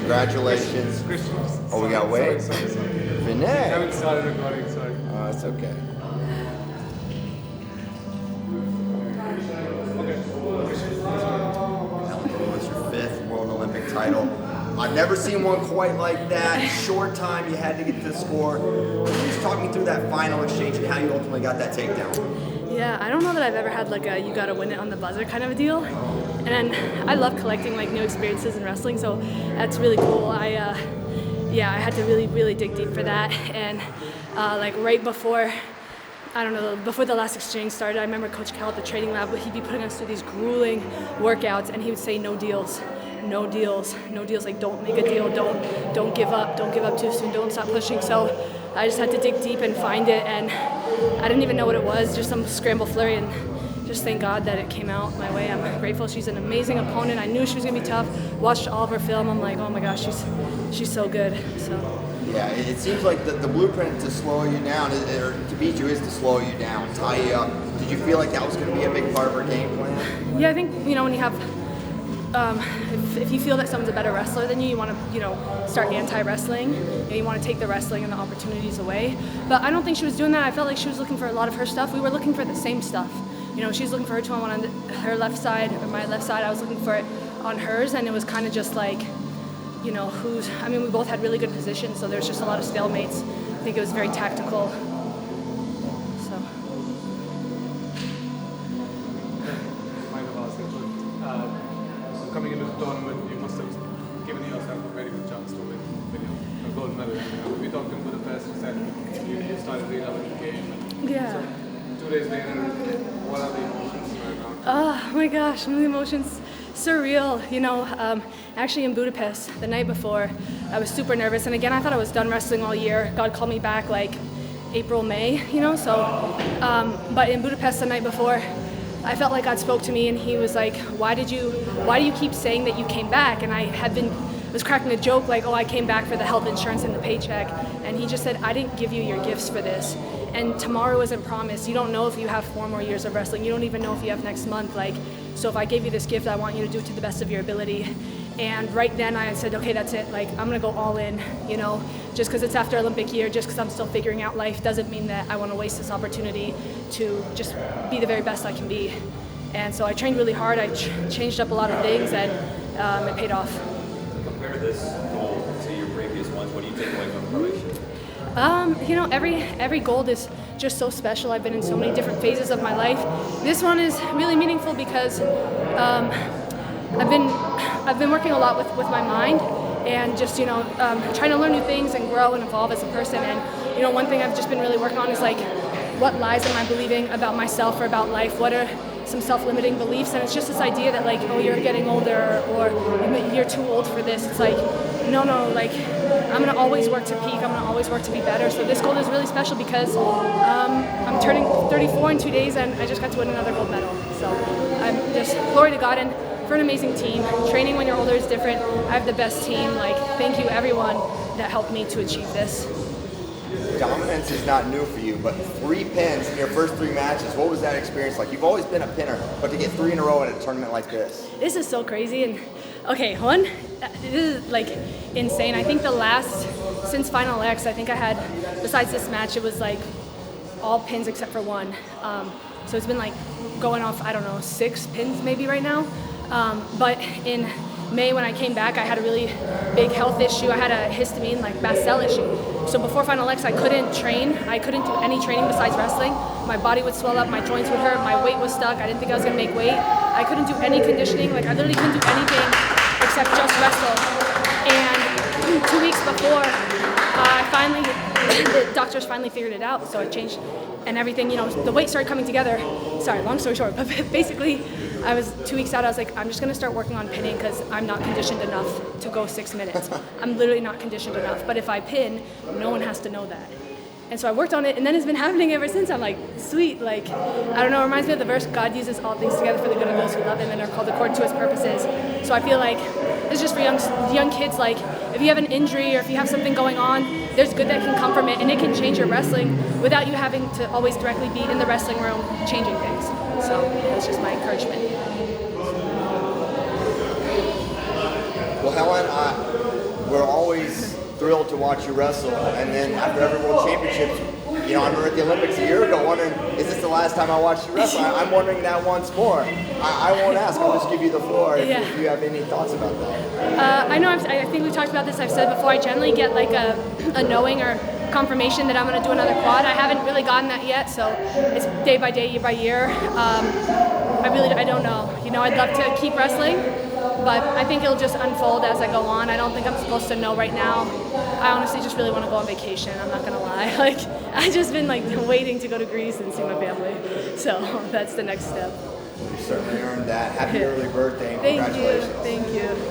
Congratulations. Christian. Oh, we got wait. Sorry. Vinay. I haven't started recording, sorry. Oh, it's okay. Helen Maroulis, your 5th World Olympic title. I've never seen one quite like that. Short time, you had to get to the score. Just talk me through that final exchange and how you ultimately got that takedown. Yeah, I don't know that I've ever had like a you gotta win it on the buzzer kind of a deal. And I love collecting like new experiences in wrestling, so that's really cool. I had to really dig deep for that. And like right before, before the last exchange started, I remember Coach Cal at the training lab, he'd be putting us through these grueling workouts, and he would say no deals, like don't make a deal, don't give up too soon, don't stop pushing. So I just had to dig deep and find it, and I didn't even know what it was, just some scramble flurry, and just thank God that it came out my way. I'm grateful. She's an amazing opponent. I knew she was gonna be tough. Watched all of her film. I'm like, oh my gosh, she's so good. So. Yeah, it seems like the blueprint to slow you down, or to beat you, is to slow you down, tie you up. Did you feel like that was going to be a big part of her game plan? Yeah, I think when you have, if you feel that someone's a better wrestler than you, you want to start anti-wrestling. You want to take the wrestling and the opportunities away. But I don't think she was doing that. I felt like she was looking for a lot of her stuff. We were looking for the same stuff. She was looking for her 2-on-1 on her left side or my left side. I was looking for it on hers, and it was kind of just like, we both had really good positions, so there's just a lot of stalemates. I think it was very tactical. So. Coming into the tournament, you must have given yourself a very good chance to win a gold medal. We talked in Budapest, you said you started reloving the game. Yeah. So 2 days later, what are the emotions right now? Oh my gosh, the emotions. Surreal, actually in Budapest the night before, I was super nervous, and again I thought I was done wrestling all year. God called me back like April, May, but in Budapest the night before, I felt like God spoke to me, and he was like, why do you keep saying that you came back? And I was cracking a joke like, oh, I came back for the health insurance and the paycheck, and he just said, I didn't give you your gifts for this, and tomorrow isn't promised. You don't know if you have 4 more years of wrestling. You don't even know if you have next month. So if I gave you this gift, I want you to do it to the best of your ability. And right then I said, okay, that's it. I'm gonna go all in, just because it's after Olympic year, just because I'm still figuring out life doesn't mean that I want to waste this opportunity to just be the very best I can be. And so I trained really hard. I changed up a lot of things, and it paid off. Compare this goal to your previous ones. What do you take away from Croatia? Every gold is just so special. I've been in so many different phases of my life. This one is really meaningful because I've been working a lot with my mind, and just trying to learn new things and grow and evolve as a person. And one thing I've just been really working on is what lies am I believing about myself or about life? What are some self-limiting beliefs? And it's just this idea that oh, you're getting older, or you're too old for this. It's no, I'm gonna always work to peak. I'm gonna always work to be better. So this gold is really special because I'm turning 34 in 2 days, and I just got to win another gold medal. So I'm just glory to God, and for an amazing team. Training when you're older is different. I have the best team. Thank you everyone that helped me to achieve this. Dominance is not new for you, but 3 pins in your first 3 matches. What was that experience like? You've always been a pinner, but to get 3 in a row at a tournament like this. This is so crazy. And okay, this is insane. I think since Final X, I think I had, besides this match, it was all pins except for 1. So it's been going off, 6 pins maybe right now. But in May when I came back, I had a really big health issue. I had a histamine, mast cell issue. So before Final X, I couldn't train. I couldn't do any training besides wrestling. My body would swell up, my joints would hurt, my weight was stuck. I didn't think I was gonna make weight. I couldn't do any conditioning. I literally couldn't do anything except just wrestle. And 2 weeks before, the doctors finally figured it out. So I changed, and everything, the weight started coming together. Sorry, long story short, but basically, I was 2 weeks out. I was like, I'm just gonna start working on pinning because I'm not conditioned enough to go 6 minutes. I'm literally not conditioned enough. But if I pin, no one has to know that. And so I worked on it, and then it's been happening ever since. I'm like, sweet, I don't know, it reminds me of the verse, God uses all things together for the good of those who love him and are called according to his purposes. So I feel like it's just for young kids, if you have an injury or if you have something going on, there's good that can come from it, and it can change your wrestling without you having to always directly be in the wrestling room changing things. So that's just my encouragement. Well, Helen, thrilled to watch you wrestle. And then after every World Championships, you know, I remember at the Olympics a year ago wondering, is this the last time I watched you wrestle? I'm wondering that once more. I won't ask. I'll just give you the floor if you have any thoughts about that. I know. I think we talked about this. I've said before. I generally get like a knowing or confirmation that I'm going to do another quad. I haven't really gotten that yet, so it's day by day, year by year. I don't know. You know, I'd love to keep wrestling, but I think it'll just unfold as I go on. I don't think I'm supposed to know right now. I honestly just really want to go on vacation. I'm not going to lie. Like, I've just been like waiting to go to Greece and see my family. So that's the next step. You certainly earned that. Happy early birthday and congratulations. Thank you.